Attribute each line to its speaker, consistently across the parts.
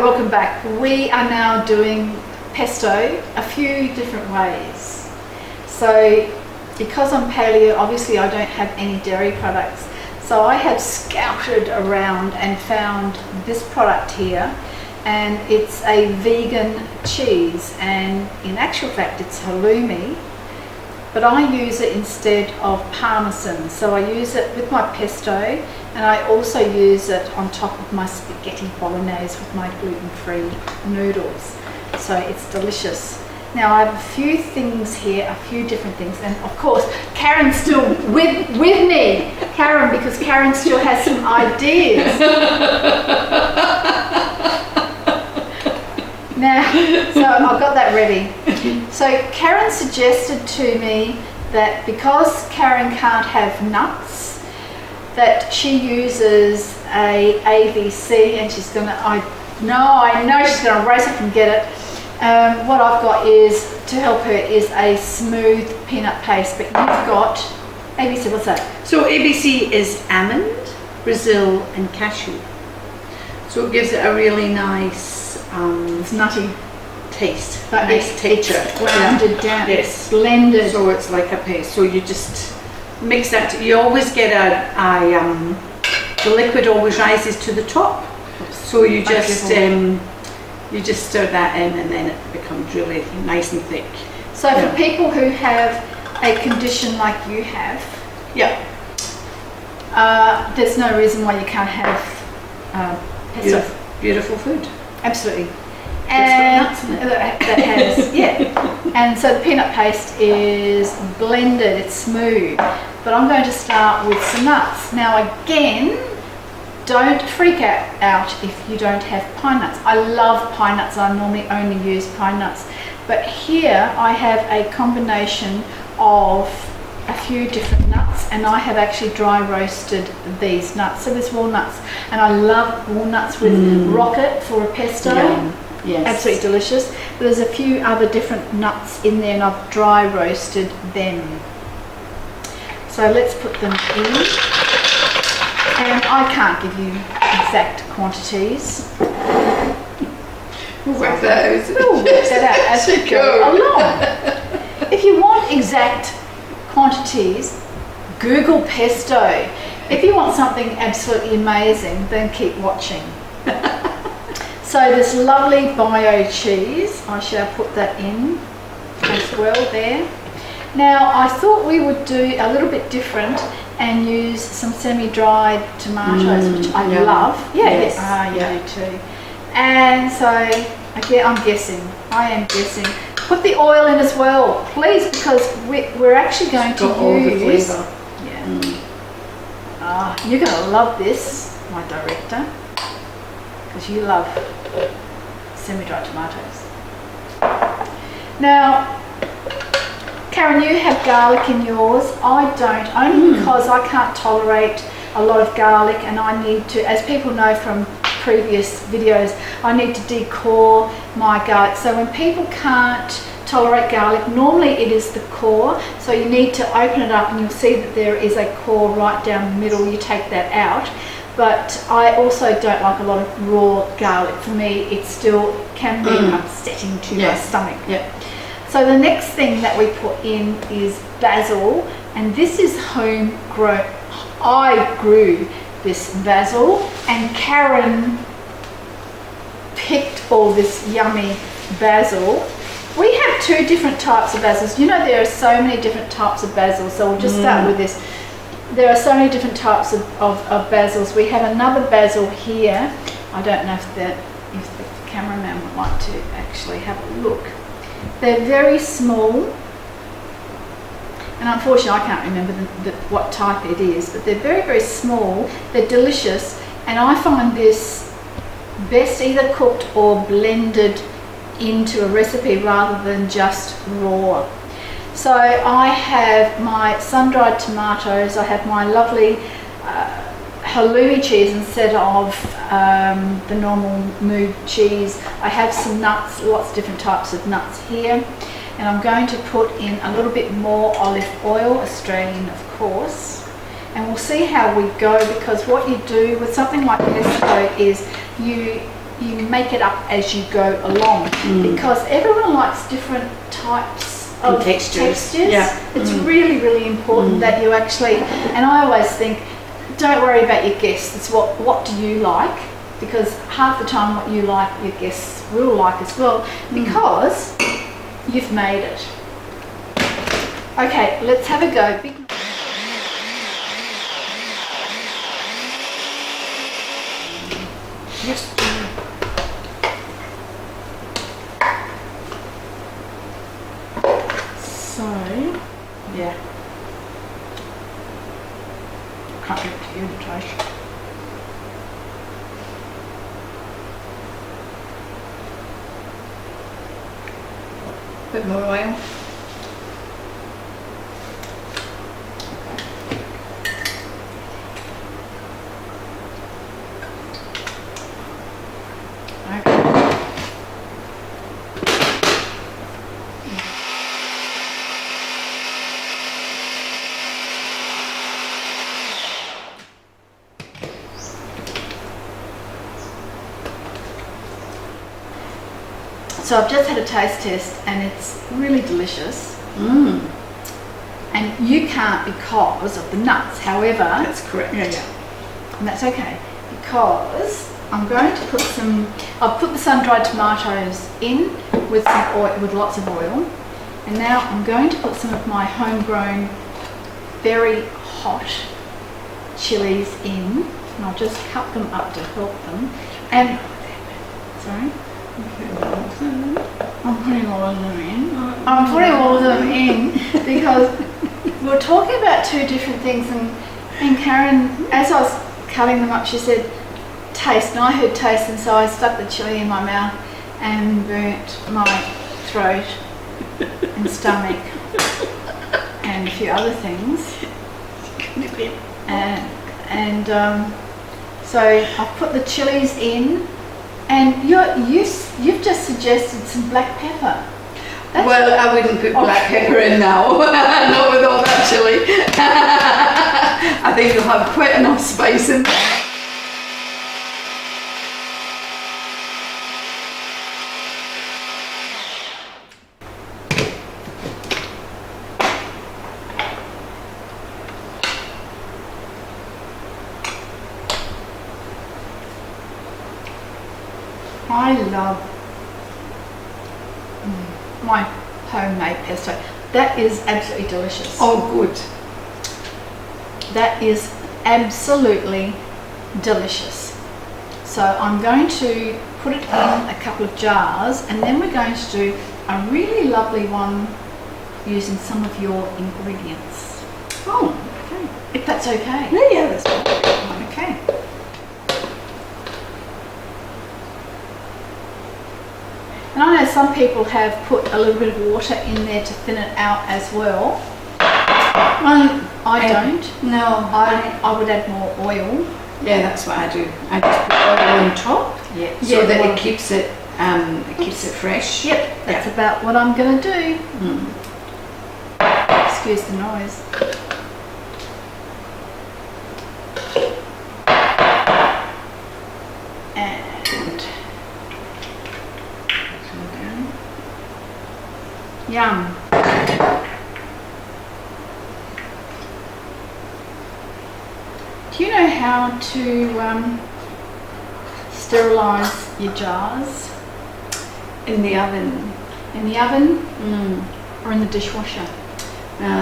Speaker 1: welcome back. We are now doing pesto a few different ways. So because I'm paleo, obviously I don't have any dairy products. So I have scouted around and found this product here, and it's a vegan cheese, and in actual fact it's halloumi, but I use it instead of parmesan. So I use it with my pesto, and I also use it on top of my spaghetti bolognese with my gluten-free noodles. So it's delicious. Now I have a few things here, a few different things, and of course Karen's still with me. Karen, because Karen still has some ideas. Now, so I've got that ready. So Karen suggested to me that because Karen can't have nuts, that she uses a AVC, and she's gonna, I know she's gonna race up and get it. What I've got is, to help her, is a smooth peanut paste, but you've got ABC, what's that?
Speaker 2: So ABC is almond, Brazil and cashew. So it gives it a really nice
Speaker 1: It's nutty
Speaker 2: taste,
Speaker 1: but
Speaker 2: nice texture.
Speaker 1: It's grounded down,
Speaker 2: Yes.
Speaker 1: it's blended.
Speaker 2: So it's like a paste. So you just mix that. You always get the liquid always rises to the top. So you just stir that in, and then it becomes really nice and thick.
Speaker 1: So for people who have a condition like you have, there's no reason why you can't have pesto.
Speaker 2: Beautiful food.
Speaker 1: Absolutely.
Speaker 2: And nuts in it.
Speaker 1: that has, and so the peanut paste is blended, it's smooth, but I'm going to start with some nuts. Now again, don't freak out if you don't have pine nuts. I love pine nuts. I normally only use pine nuts, but here I have a combination of a few different nuts, and I have actually dry roasted these nuts. So there's walnuts, and I love walnuts with rocket for a pesto.
Speaker 2: Yes.
Speaker 1: Absolutely delicious. But there's a few other different nuts in there, and I've dry roasted them. So let's put them in. And I can't give you exact quantities.
Speaker 2: We'll work that out.
Speaker 1: We'll work that out as we go along. If you want exact quantities, Google pesto. If you want something absolutely amazing, then keep watching. So this lovely bio cheese, I shall put that in as well there. Now I thought we would do a little bit different and use some semi-dried tomatoes, which I love.
Speaker 2: Yes.
Speaker 1: You do too. And so again, I am guessing. Put the oil in as well, please, because we're actually going to use.
Speaker 2: All the
Speaker 1: flavour. You're going to love this, my director, because you love semi-dried tomatoes. Now, Karen, you have garlic in yours. I don't, only because I can't tolerate a lot of garlic, and I need to, as people know from previous videos, I need to decore my garlic. So when people can't tolerate garlic, normally it is the core. So you need to open it up, and you'll see that there is a core right down the middle. You take that out. But I also don't like a lot of raw garlic. For me, it still can be upsetting to my stomach. So the next thing that we put in is basil, and this is homegrown. I grew this basil, and Karen picked all this yummy basil. We have two different types of basils. You know, there are so many different types of basil, so we'll just start with this. There are so many different types of basils. We have another basil here. I don't know if the cameraman would like to actually have a look. They're very small, and unfortunately I can't remember what type it is, but they're very, very small. They're delicious, and I find this best either cooked or blended into a recipe rather than just raw. So I have my sun-dried tomatoes, I have my lovely halloumi cheese instead of the normal mood cheese. I have some nuts, lots of different types of nuts here, and I'm going to put in a little bit more olive oil, Australian of course, and we'll see how we go, because what you do with something like pesto is you you make it up as you go along, because everyone likes different types of textures.
Speaker 2: Yeah.
Speaker 1: It's really, really important that you actually, and I always think, don't worry about your guests, it's what do you like, because half the time what you like your guests will like as well, because you've made it. Okay, let's have a go.
Speaker 2: Yes.
Speaker 1: So, yeah. Can't give it to you to try.
Speaker 2: Bit more oil.
Speaker 1: So I've just had a taste test and it's really delicious. And you can't because of the nuts, however.
Speaker 2: That's correct.
Speaker 1: And that's okay, because I'm going to put I've put the sun-dried tomatoes in with some oil, with lots of oil. And now I'm going to put some of my homegrown, very hot chilies in. And I'll just cut them up to help them. And, sorry? I'm putting all of them in. I'm putting all of them in because we're talking about two different things, and Karen, as I was cutting them up, she said taste, and I heard taste, and so I stuck the chili in my mouth and burnt my throat and stomach and a few other things. So I've put the chilies in. And you've just suggested some black pepper.
Speaker 2: Well, I wouldn't put black pepper in now, not with all that chili. I think you'll have quite enough spice in there.
Speaker 1: I love my homemade pesto. That is absolutely delicious.
Speaker 2: Oh, good.
Speaker 1: That is absolutely delicious. So I'm going to put it in a couple of jars, and then we're going to do a really lovely one using some of your ingredients.
Speaker 2: Oh, okay.
Speaker 1: If that's okay.
Speaker 2: Yeah, that's fine.
Speaker 1: Okay. And I know some people have put a little bit of water in there to thin it out as well. I don't.
Speaker 2: No.
Speaker 1: I would add more oil.
Speaker 2: Yeah, that's what I do. I just put oil on top, so that it keeps it fresh.
Speaker 1: Yep, that's about what I'm going to do. Excuse the noise. Yum. Do you know how to sterilise your jars?
Speaker 2: In the oven.
Speaker 1: In the oven? Or in the dishwasher?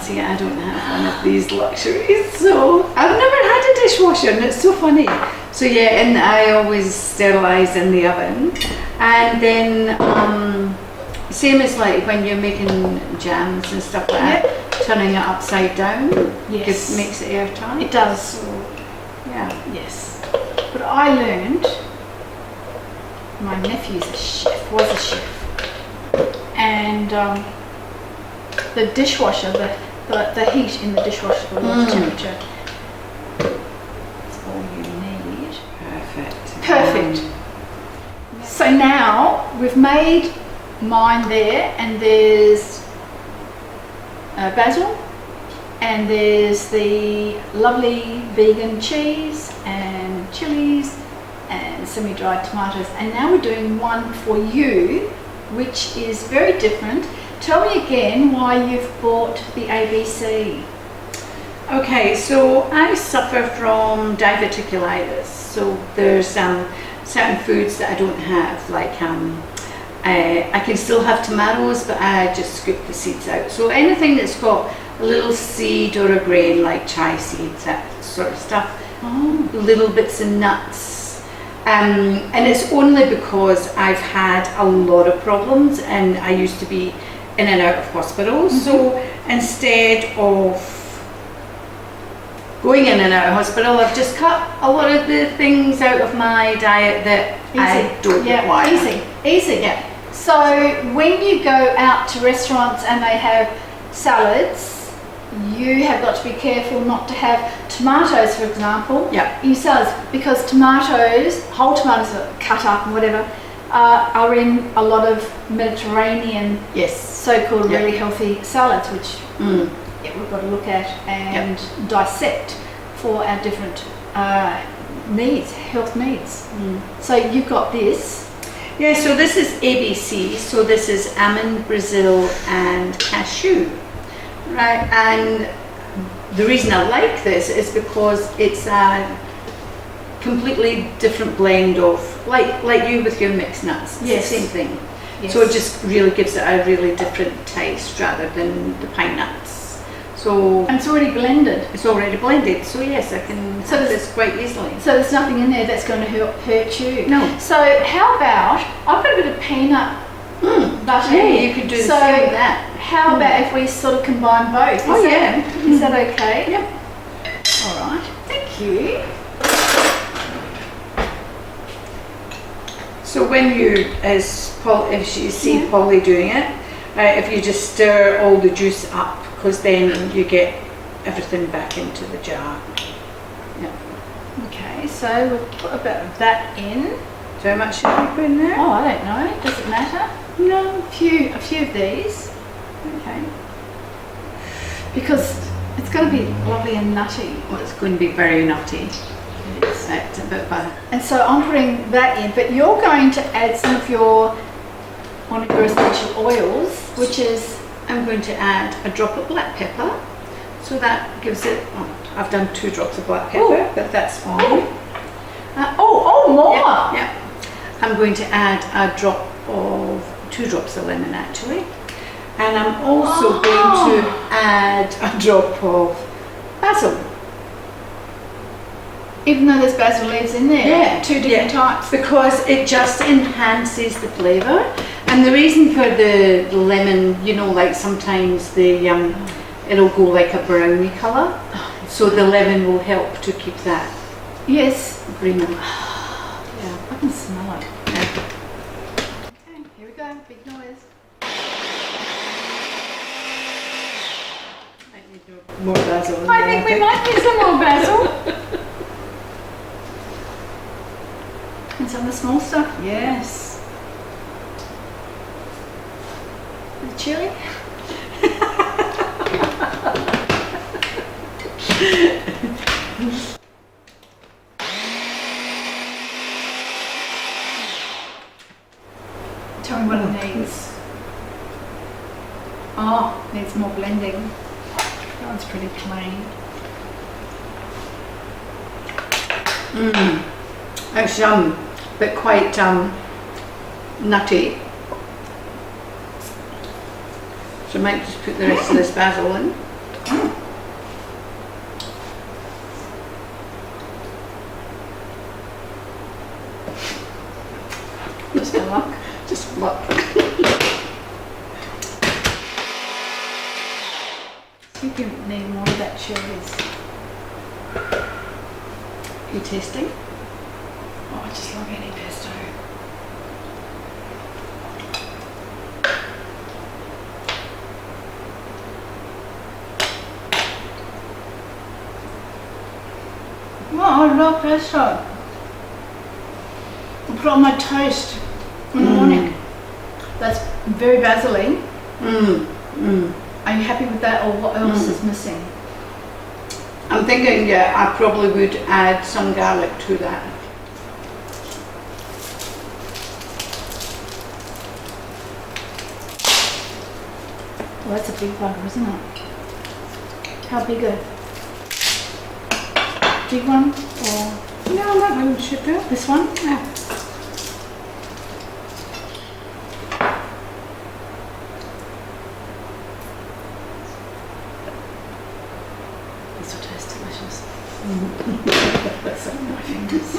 Speaker 2: See, I don't have one of these luxuries, so I've never had a dishwasher, and it's so funny. So yeah, and I always sterilise in the oven, and then same as like when you're making jams and stuff like that, turning it upside down, just makes it airtight.
Speaker 1: It does.
Speaker 2: So, yeah.
Speaker 1: Yes. But I learned, my nephew's a chef, was a chef, and the dishwasher, the heat in the dishwasher, the water temperature, that's all you need. Perfect. So now we've made mine there, and there's basil, and there's the lovely vegan cheese and chilies and semi-dried tomatoes. And now we're doing one for you, which is very different. Tell me again why you've bought the ABC.
Speaker 2: Okay, so I suffer from diverticulitis. So there's certain foods that I don't have, like I can still have tomatoes, but I just scoop the seeds out. So anything that's got a little seed or a grain, like chia seeds, that sort of stuff. Little bits of nuts. And it's only because I've had a lot of problems and I used to be in and out of hospital. So instead of going in and out of hospital, I've just cut a lot of the things out of my diet that I don't require.
Speaker 1: Easy.
Speaker 2: Yeah.
Speaker 1: So when you go out to restaurants and they have salads, you have got to be careful not to have tomatoes, for example, in salads, because tomatoes, whole tomatoes are cut up and whatever, are in a lot of Mediterranean, so-called really healthy salads, which we've got to look at and dissect for our different needs, health needs. So you've got this.
Speaker 2: Yeah, so this is ABC, so this is almond, Brazil and cashew, right? And the reason I like this is because it's a completely different blend of, like you with your mixed nuts, it's the same thing. Yes. So it just really gives it a really different taste rather than the pine nuts. So
Speaker 1: and it's already blended.
Speaker 2: It's already blended, so yes, I can have this quite easily.
Speaker 1: So there's nothing in there that's going to hurt you.
Speaker 2: No.
Speaker 1: So how about, I've got a bit of peanut butter.
Speaker 2: Yeah, you could do the same with that.
Speaker 1: How about if we sort of combine both? Is that okay?
Speaker 2: Yep.
Speaker 1: All right. Thank you.
Speaker 2: So when you, if you see Polly doing it, if you just stir all the juice up, because then you get everything back into the jar.
Speaker 1: Okay, so we'll put a bit of that in.
Speaker 2: So how much should we put in there?
Speaker 1: Oh, I don't know. Does it matter?
Speaker 2: No.
Speaker 1: A few of these. Okay. Because it's going to be lovely and nutty.
Speaker 2: Well, it's going to be very nutty. It's a bit butter.
Speaker 1: And so I'm putting that in, but you're going to add some of one of your essential oils, which is,
Speaker 2: I'm going to add a drop of black pepper, so that gives it, I've done 2 drops of black pepper, but that's fine.
Speaker 1: More!
Speaker 2: Yeah. I'm going to add a drop of, 2 drops of lemon actually, and I'm also going to add a drop of basil.
Speaker 1: Even though there's basil leaves in there, 2 different types.
Speaker 2: Because it just enhances the flavour. And the reason for the lemon, like sometimes it'll go like a browny colour. So the lemon will help to keep that green.
Speaker 1: I can smell it. Okay, here we go. Big noise.
Speaker 2: Might need more basil.
Speaker 1: I think we might need some more basil. And some of the small stuff. Yes. The chili. Tell me what it needs. Needs more blending. That one's pretty plain.
Speaker 2: It's but quite nutty. So I might just put the rest of this basil in.
Speaker 1: Just for luck.
Speaker 2: Just for luck.
Speaker 1: You can need more of that chilies.
Speaker 2: Are you tasting?
Speaker 1: Oh, I just love any pesto. Oh, I love pesto. I put it on my toast in the morning. That's very basil-y. Are you happy with that, or what else is missing?
Speaker 2: I'm thinking, I probably would add some garlic to that.
Speaker 1: Well, that's a big bugger, isn't it? How big a big one or
Speaker 2: No, that one should do.
Speaker 1: this one?
Speaker 2: Yeah.
Speaker 1: This will taste delicious. That's on my fingers.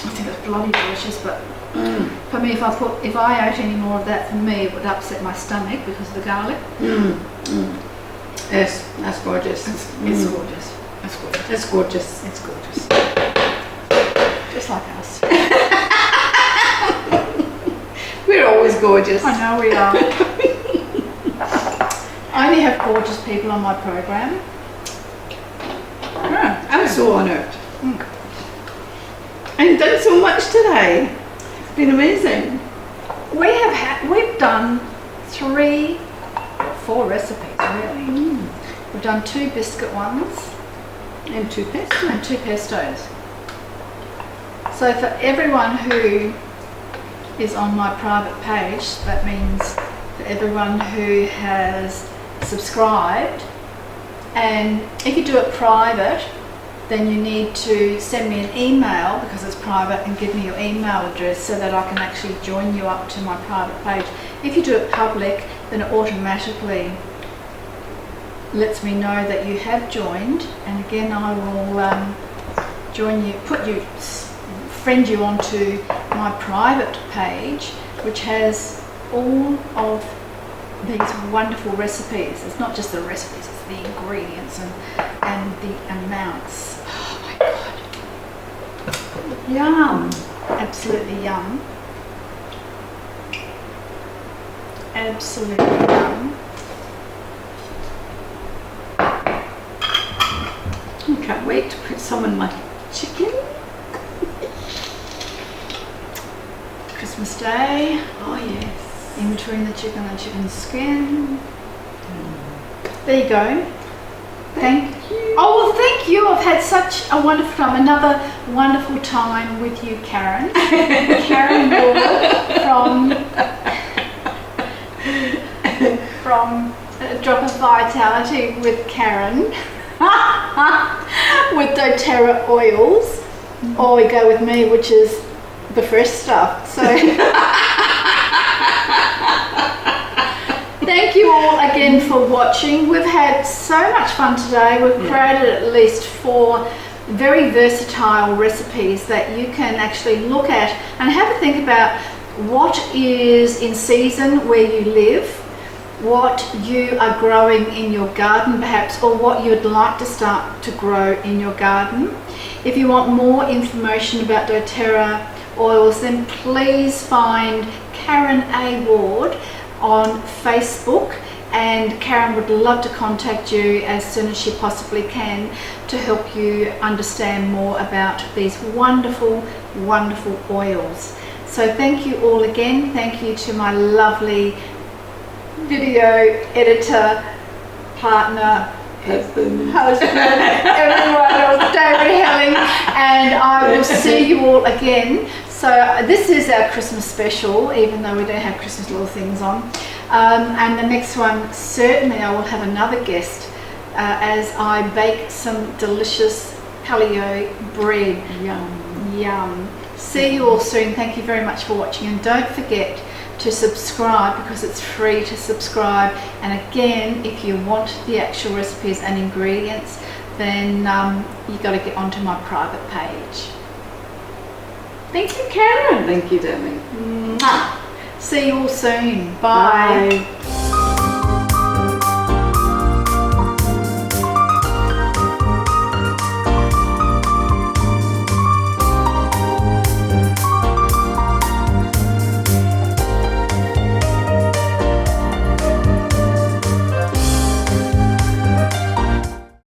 Speaker 1: I think it's bloody delicious, but for me, if I ate any more of that, for me, it would upset my stomach because of the garlic.
Speaker 2: Yes, that's gorgeous.
Speaker 1: It's gorgeous. It's gorgeous.
Speaker 2: It's gorgeous.
Speaker 1: It's gorgeous. Just like us.
Speaker 2: We're always gorgeous.
Speaker 1: I know we are. I only have gorgeous people on my program.
Speaker 2: I'm so honoured.
Speaker 1: Mm.
Speaker 2: And you've done so much today. It's been amazing.
Speaker 1: We've done 4 recipes really. We've done 2 biscuit ones
Speaker 2: And 2 pesto.
Speaker 1: and 2 pestos. So for everyone who is on my private page, that means for everyone who has subscribed, and if you do it private, then you need to send me an email because it's private and give me your email address so that I can actually join you up to my private page. If you do it public, then it automatically lets me know that you have joined, and again I will join you, friend you onto my private page, which has all of these wonderful recipes. It's not just the recipes, it's the ingredients and the amounts. Oh my god.
Speaker 2: Yum.
Speaker 1: Absolutely yum. Absolutely yum.
Speaker 2: I can't wait to put some in my chicken.
Speaker 1: Christmas Day,
Speaker 2: Oh yes.
Speaker 1: in between the chicken and chicken skin. There you go. Thank you. Oh, well, thank you. I've had such a wonderful time. Another wonderful time with you, Karen. Karen Ward from A Drop of Vitality with Karen. With doTERRA oils. Or we go with me, which is the fresh stuff. So thank you all again for watching. We've had so much fun today. We've created at least 4 very versatile recipes that you can actually look at and have a think about what is in season where you live, what you are growing in your garden perhaps, or what you'd like to start to grow in your garden. If you want more information about doTERRA oils, then please find Karen A. Ward on Facebook, and Karen would love to contact you as soon as she possibly can to help you understand more about these wonderful, wonderful oils. So thank you all again. Thank you to my lovely video editor, partner, husband, everyone else, David Helling, and I will see you all again. So this is our Christmas special, even though we don't have Christmas little things on. And the next one, certainly I will have another guest as I bake some delicious paleo bread.
Speaker 2: Yum.
Speaker 1: Yum. See you all soon. Thank you very much for watching, and don't forget to subscribe because it's free to subscribe. And again, if you want the actual recipes and ingredients, then you got to get onto my private page. Thank you, Karen.
Speaker 2: Thank you, darling.
Speaker 1: See you all soon. Bye.
Speaker 2: Bye.